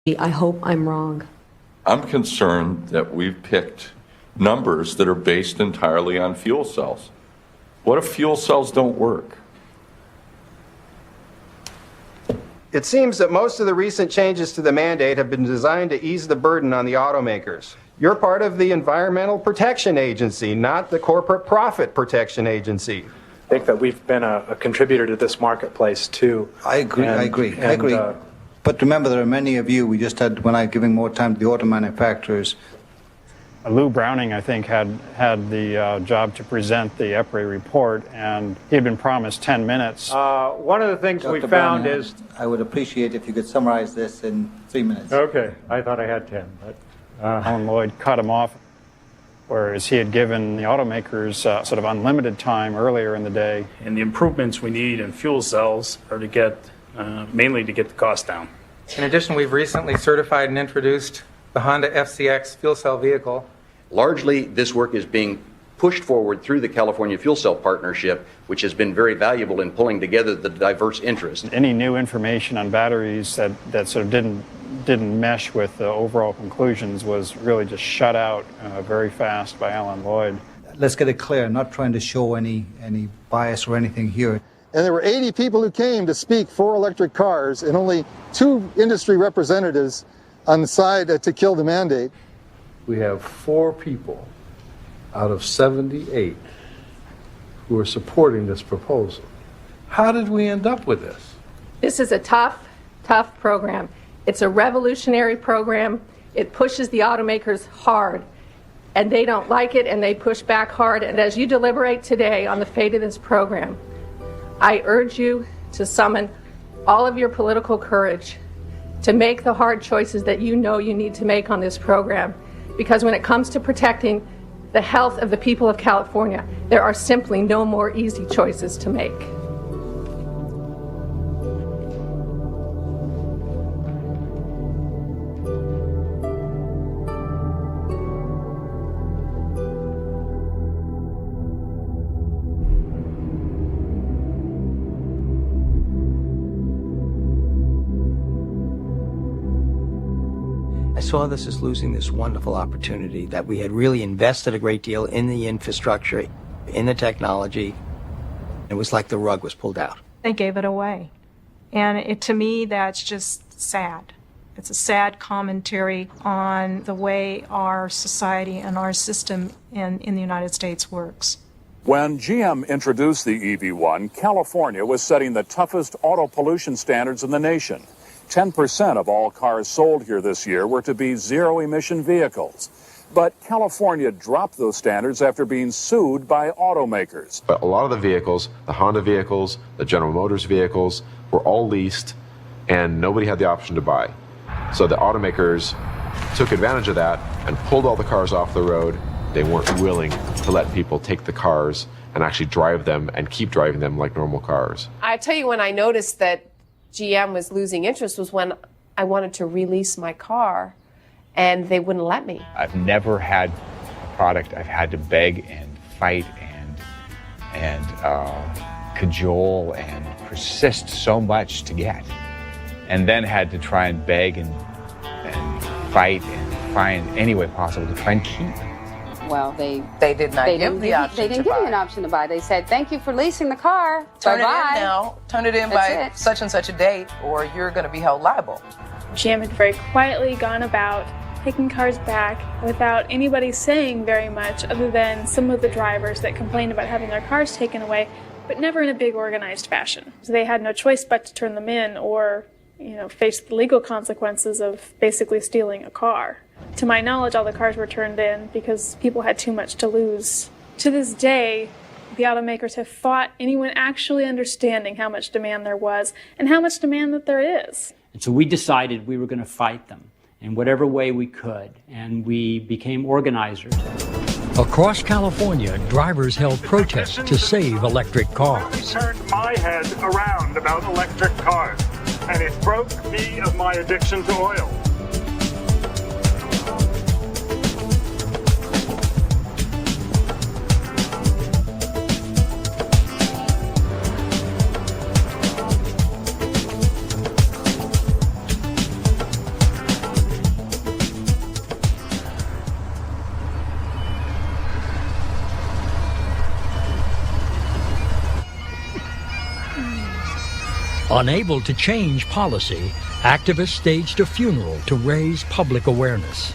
I hope I'm wrong. I'm concerned that we've picked numbers that are based entirely on fuel cells. What if fuel cells don't work? It seems that most of the recent changes to the mandate have been designed to ease the burden on the automakers. You're part of the Environmental Protection Agency, not the Corporate Profit Protection Agency. I think that we've been a contributor to this marketplace, too. I agree. But remember, there are many of you, we just had, when I'm giving more time to the auto manufacturers. Lou Browning, I think, had the job to present the EPRI report, and he had been promised 10 minutes. One of the things Dr. we found Browning, is... I would appreciate if you could summarize this in 3 minutes. Okay, I thought I had 10. But, Alan Lloyd cut him off, whereas he had given the automakers sort of unlimited time earlier in the day. And the improvements we need in fuel cells are to get, mainly to get the cost down. In addition, we've recently certified and introduced the Honda FCX fuel cell vehicle. Largely, this work is being pushed forward through the California Fuel Cell Partnership, which has been very valuable in pulling together the diverse interests. Any new information on batteries that sort of didn't mesh with the overall conclusions was really just shut out very fast by Alan Lloyd. Let's get it clear, I'm not trying to show any bias or anything here. And there were 80 people who came to speak for electric cars and only 2 industry representatives on the side to kill the mandate. We have 4 people out of 78 who are supporting this proposal. How did we end up with this? This is a tough program. It's a revolutionary program. It pushes the automakers hard, and they don't like it, and they push back hard. And as you deliberate today on the fate of this program, I urge you to summon all of your political courage to make the hard choices that you know you need to make on this program. Because when it comes to protecting the health of the people of California, there are simply no more easy choices to make. I saw this as losing this wonderful opportunity that we had really invested a great deal in the infrastructure, in the technology. It was like the rug was pulled out. They gave it away. And to me, that's just sad. It's a sad commentary on the way our society and our system in the United States works. When GM introduced the EV1, California was setting the toughest auto pollution standards in the nation. 10% of all cars sold here this year were to be zero-emission vehicles. But California dropped those standards after being sued by automakers. But a lot of the vehicles, the Honda vehicles, the General Motors vehicles, were all leased, and nobody had the option to buy. So the automakers took advantage of that and pulled all the cars off the road. They weren't willing to let people take the cars and actually drive them and keep driving them like normal cars. I tell you, when I noticed that GM was losing interest was when I wanted to release my car, and they wouldn't let me. I've never had a product I've had to beg and fight and cajole and persist so much to get, and then had to try and beg and fight and find any way possible to try and keep. Well, they did not give the option. They didn't give me an option to buy. They said, "Thank you for leasing the car. Turn Bye-bye. it in now. Turn it in by such and such a date, or you're going to be held liable." GM had very quietly gone about taking cars back without anybody saying very much, other than some of the drivers that complained about having their cars taken away, but never in a big organized fashion. So they had no choice but to turn them in, or face the legal consequences of basically stealing a car. To my knowledge, all the cars were turned in because people had too much to lose. To this day, the automakers have fought anyone actually understanding how much demand there was and how much demand that there is. And so we decided we were going to fight them in whatever way we could, and we became organizers. Across California, drivers held protests to save electric cars. Turned my head around about electric cars, and it broke me of my addiction to oil. Unable to change policy, activists staged a funeral to raise public awareness.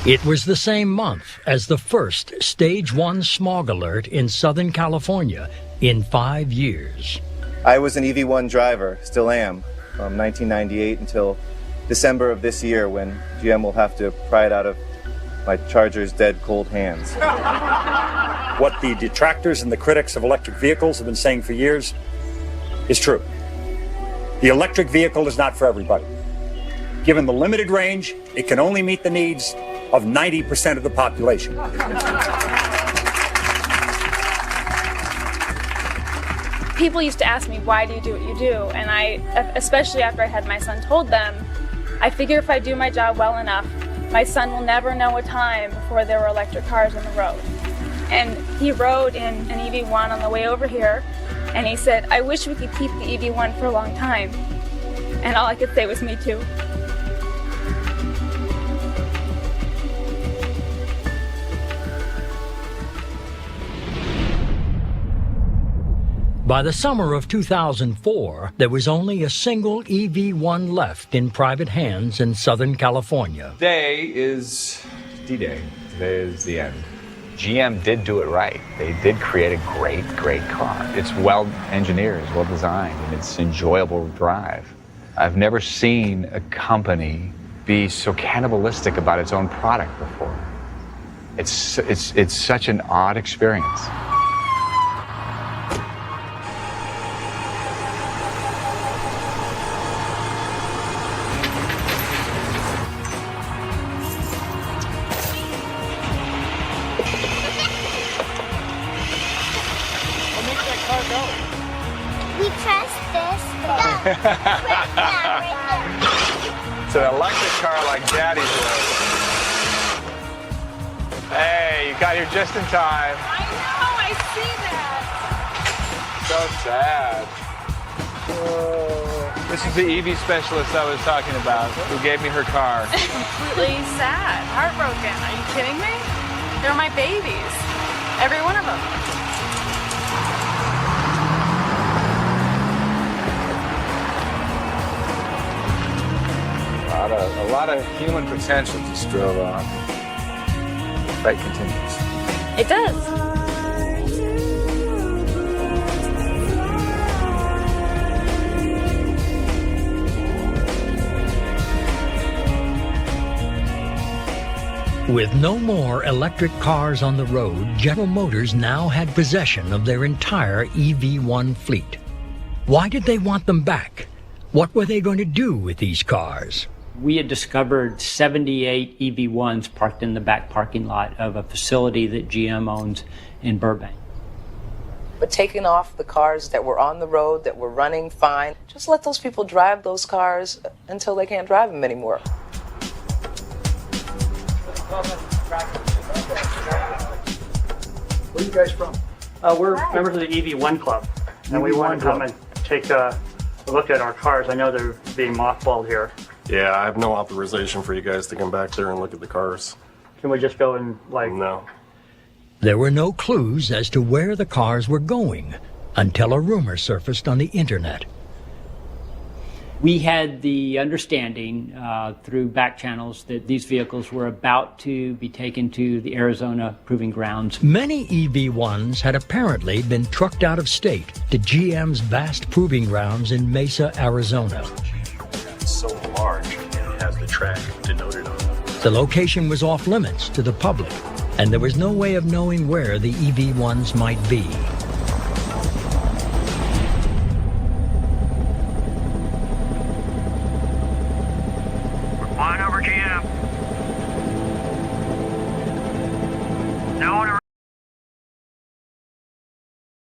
It was the same month as the first Stage 1 smog alert in Southern California in 5 years. I was an EV1 driver, still am, from 1998 until December of this year, when GM will have to pry it out of my Charger's dead cold hands. What the detractors and the critics of electric vehicles have been saying for years is true. The electric vehicle is not for everybody. Given the limited range, it can only meet the needs of 90% of the population. People used to ask me, why do you do what you do? And I, especially after I had my son, told them, I figure if I do my job well enough, my son will never know a time before there were electric cars on the road. And he rode in an EV1 on the way over here, and he said, I wish we could keep the EV1 for a long time. And all I could say was, me too. By the summer of 2004, there was only a single EV1 left in private hands in Southern California. Today is D-Day. Today is the end. GM did do it right. They did create a great car. It's well engineered, it's well designed, and it's enjoyable to drive. I've never seen a company be so cannibalistic about its own product before. It's such an odd experience. It's an electric car like Daddy's was. Hey, you got here just in time. I know, I see that. So sad. Oh. This is the EV specialist I was talking about, who gave me her car. Completely sad, heartbroken. Are you kidding me? They're my babies. Every one of them. A lot of human potential just drove on. The fight continues. It does. With no more electric cars on the road, General Motors now had possession of their entire EV1 fleet. Why did they want them back? What were they going to do with these cars? We had discovered 78 EV1s parked in the back parking lot of a facility that GM owns in Burbank. But taking off the cars that were on the road, that were running fine, just let those people drive those cars until they can't drive them anymore. Where are you guys from? We're members of the EV1 Club, and we want to come and take a look at our cars. I know they're being mothballed here. Yeah, I have no authorization for you guys to come back there and look at the cars. Can we just go and, No. There were no clues as to where the cars were going until a rumor surfaced on the internet. We had the understanding through back channels that these vehicles were about to be taken to the Arizona Proving Grounds. Many EV1s had apparently been trucked out of state to GM's vast proving grounds in Mesa, Arizona. It's so large, and it has the track denoted on it. The location was off limits to the public, and there was no way of knowing where the EV1s might be. Flying over GM.